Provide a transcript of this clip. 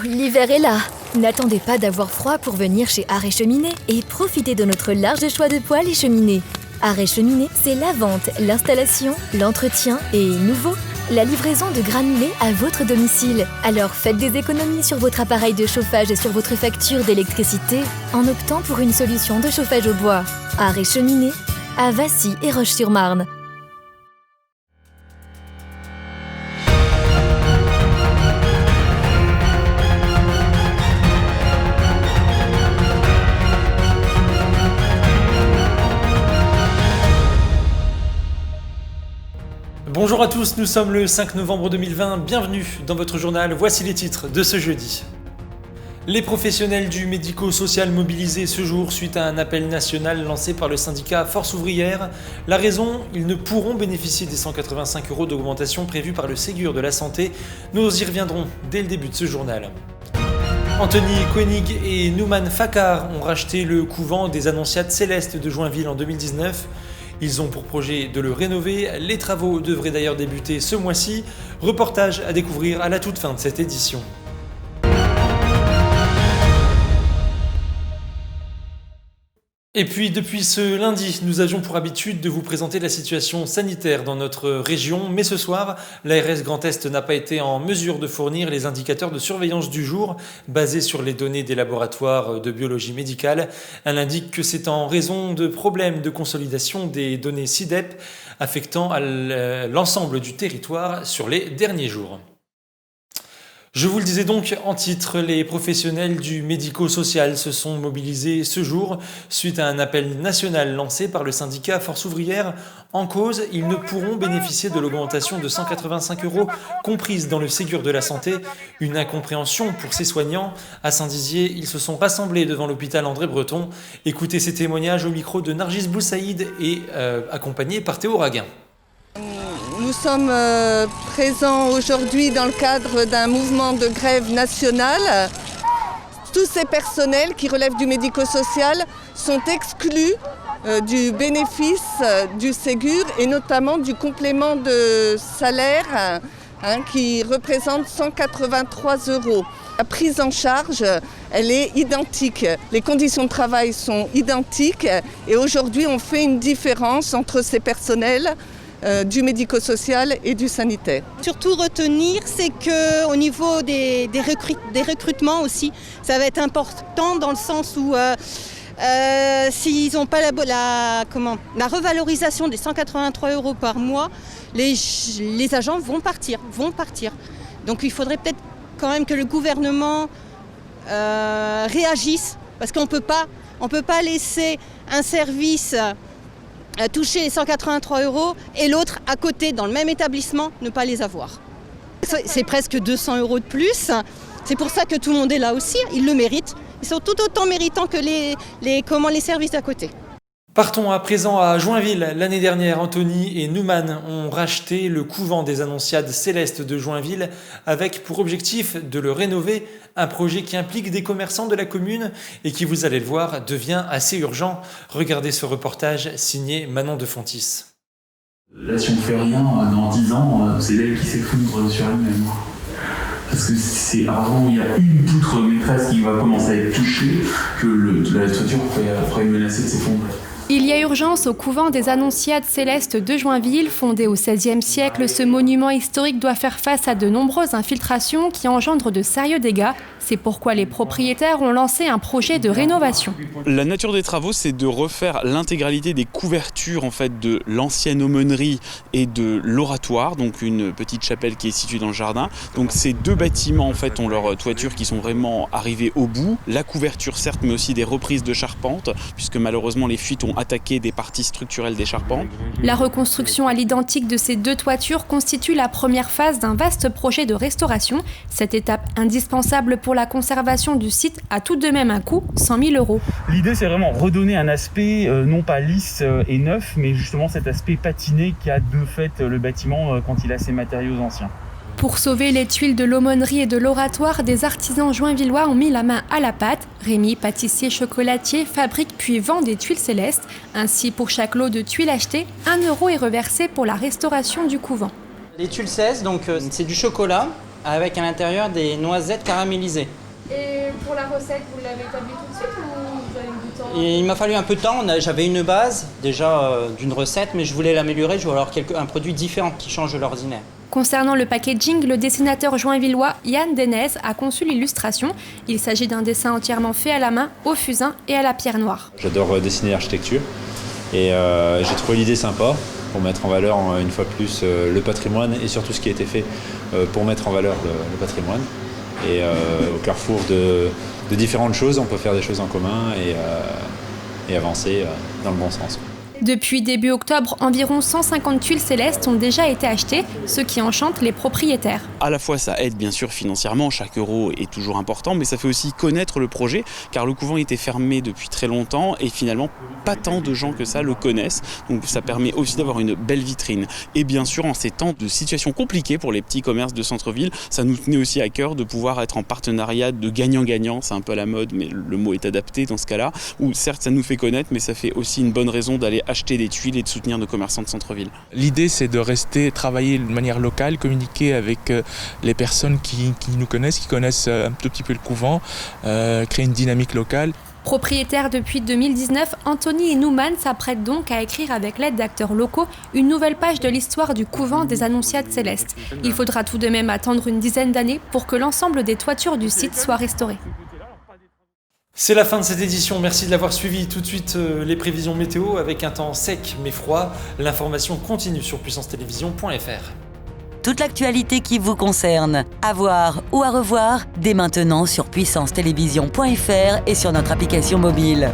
l'hiver est là. N'attendez pas d'avoir froid pour venir chez Art et Cheminée et profitez de notre large choix de poêles et cheminées. Art et Cheminée, c'est la vente, l'installation, l'entretien et, nouveau, la livraison de granulés à votre domicile. Alors faites des économies sur votre appareil de chauffage et sur votre facture d'électricité en optant pour une solution de chauffage au bois. Art et Cheminée, à Vassy et Roche-sur-Marne. Bonjour à tous, nous sommes le 5 novembre 2020, bienvenue dans votre journal, voici les titres de ce jeudi. Les professionnels du médico-social mobilisés ce jour suite à un appel national lancé par le syndicat Force Ouvrière. La raison, ils ne pourront bénéficier des 185 € d'augmentation prévus par le Ségur de la Santé. Nous y reviendrons dès le début de ce journal. Anthony Koenig et Nouman Fakhar ont racheté le couvent des Annonciates Célestes de Joinville en 2019. Ils ont pour projet de le rénover, les travaux devraient d'ailleurs débuter ce mois-ci. Reportage à découvrir à la toute fin de cette édition. Et puis depuis ce lundi, nous avions pour habitude de vous présenter la situation sanitaire dans notre région, mais ce soir, l'ARS Grand Est n'a pas été en mesure de fournir les indicateurs de surveillance du jour basés sur les données des laboratoires de biologie médicale. Elle indique que c'est en raison de problèmes de consolidation des données SI-DEP affectant l'ensemble du territoire sur les derniers jours. Je vous le disais donc en titre, les professionnels du médico-social se sont mobilisés ce jour suite à un appel national lancé par le syndicat Force Ouvrière. En cause, ils ne pourront bénéficier de l'augmentation de 185 € comprise dans le Ségur de la Santé. Une incompréhension pour ces soignants. À Saint-Dizier, ils se sont rassemblés devant l'hôpital André Breton. Écoutez ces témoignages au micro de Nargis Boussaïd et accompagnés par Théo Raguin. Nous sommes présents aujourd'hui dans le cadre d'un mouvement de grève nationale. Tous ces personnels qui relèvent du médico-social sont exclus du bénéfice du Ségur et notamment du complément de salaire qui représente 183 €. La prise en charge, elle est identique. Les conditions de travail sont identiques et aujourd'hui on fait une différence entre ces personnels du médico-social et du sanitaire. Surtout retenir, c'est qu'au niveau des recrutements aussi, ça va être important dans le sens où s'ils n'ont pas la revalorisation des 183 € par mois, les agents vont partir. Donc il faudrait peut-être quand même que le gouvernement réagisse, parce qu'on peut pas laisser un service toucher les 183 € et l'autre à côté dans le même établissement ne pas les avoir. C'est presque 200 € de plus. C'est pour ça que tout le monde est là aussi. Ils le méritent. Ils sont tout autant méritants que les services d'à côté. Partons à présent à Joinville. L'année dernière, Anthony et Nouman ont racheté le couvent des Annonciades Célestes de Joinville avec pour objectif de le rénover, un projet qui implique des commerçants de la commune et qui, vous allez le voir, devient assez urgent. Regardez ce reportage signé Manon de Fontis. Là, si on ne fait rien, dans 10 ans, c'est l'aile qui s'effondre sur elle-même. Parce que c'est avant, il y a une poutre maîtresse qui va commencer à être touchée que la toiture pourrait menacer de s'effondrer. Il y a urgence au couvent des Annonciades Célestes de Joinville. Fondé au XVIe siècle, ce monument historique doit faire face à de nombreuses infiltrations qui engendrent de sérieux dégâts. C'est pourquoi les propriétaires ont lancé un projet de rénovation. La nature des travaux, c'est de refaire l'intégralité des couvertures de l'ancienne aumônerie et de l'oratoire, donc une petite chapelle qui est située dans le jardin. Donc ces deux bâtiments ont leurs toitures qui sont vraiment arrivées au bout. La couverture certes, mais aussi des reprises de charpente, puisque malheureusement les fuites ont attaqué des parties structurelles des charpentes. La reconstruction à l'identique de ces deux toitures constitue la première phase d'un vaste projet de restauration. Cette étape indispensable pour la conservation du site a tout de même un coût, 100 000 €. L'idée, c'est vraiment redonner un aspect non pas lisse et neuf, mais justement cet aspect patiné qu'a de fait le bâtiment quand il a ses matériaux anciens. Pour sauver les tuiles de l'aumônerie et de l'oratoire, des artisans joinvillois ont mis la main à la pâte. Rémi, pâtissier chocolatier, fabrique puis vend des tuiles célestes. Ainsi, pour chaque lot de tuiles achetées, 1 € est reversé pour la restauration du couvent. Les tuiles 16, donc c'est du chocolat avec à l'intérieur des noisettes caramélisées. Et pour la recette, vous l'avez établie tout de suite ou vous avez eu du temps? Et il m'a fallu un peu de temps. J'avais une base déjà d'une recette, mais je voulais l'améliorer. Je voulais avoir un produit différent qui change de l'ordinaire. Concernant le packaging, le dessinateur joinvillois Yann Denez a conçu l'illustration. Il s'agit d'un dessin entièrement fait à la main, au fusain et à la pierre noire. J'adore dessiner l'architecture et j'ai trouvé l'idée sympa pour mettre en valeur une fois plus le patrimoine et surtout ce qui a été fait pour mettre en valeur le patrimoine. Et au carrefour de différentes choses, on peut faire des choses en commun et avancer dans le bon sens. Depuis début octobre, environ 150 tuiles célestes ont déjà été achetées, ce qui enchante les propriétaires. À la fois, ça aide bien sûr financièrement, chaque euro est toujours important, mais ça fait aussi connaître le projet, car le couvent était fermé depuis très longtemps et finalement, pas tant de gens que ça le connaissent. Donc ça permet aussi d'avoir une belle vitrine. Et bien sûr, en ces temps de situation compliquée pour les petits commerces de centre-ville, ça nous tenait aussi à cœur de pouvoir être en partenariat de gagnant-gagnant. C'est un peu à la mode, mais le mot est adapté dans ce cas-là, où certes ça nous fait connaître, mais ça fait aussi une bonne raison d'aller acheter des tuiles et de soutenir nos commerçants de centre-ville. L'idée, c'est de travailler de manière locale, communiquer avec les personnes qui nous connaissent, qui connaissent un tout petit peu le couvent, créer une dynamique locale. Propriétaire depuis 2019, Anthony et Nouman s'apprêtent donc à écrire avec l'aide d'acteurs locaux une nouvelle page de l'histoire du couvent des Annonciades Célestes. Il faudra tout de même attendre une dizaine d'années pour que l'ensemble des toitures du site soient restaurées. C'est la fin de cette édition, merci de l'avoir suivi. Tout de suite, les prévisions météo avec un temps sec mais froid. L'information continue sur puissancetélévision.fr. Toute l'actualité qui vous concerne, à voir ou à revoir, dès maintenant sur puissancetélévision.fr et sur notre application mobile.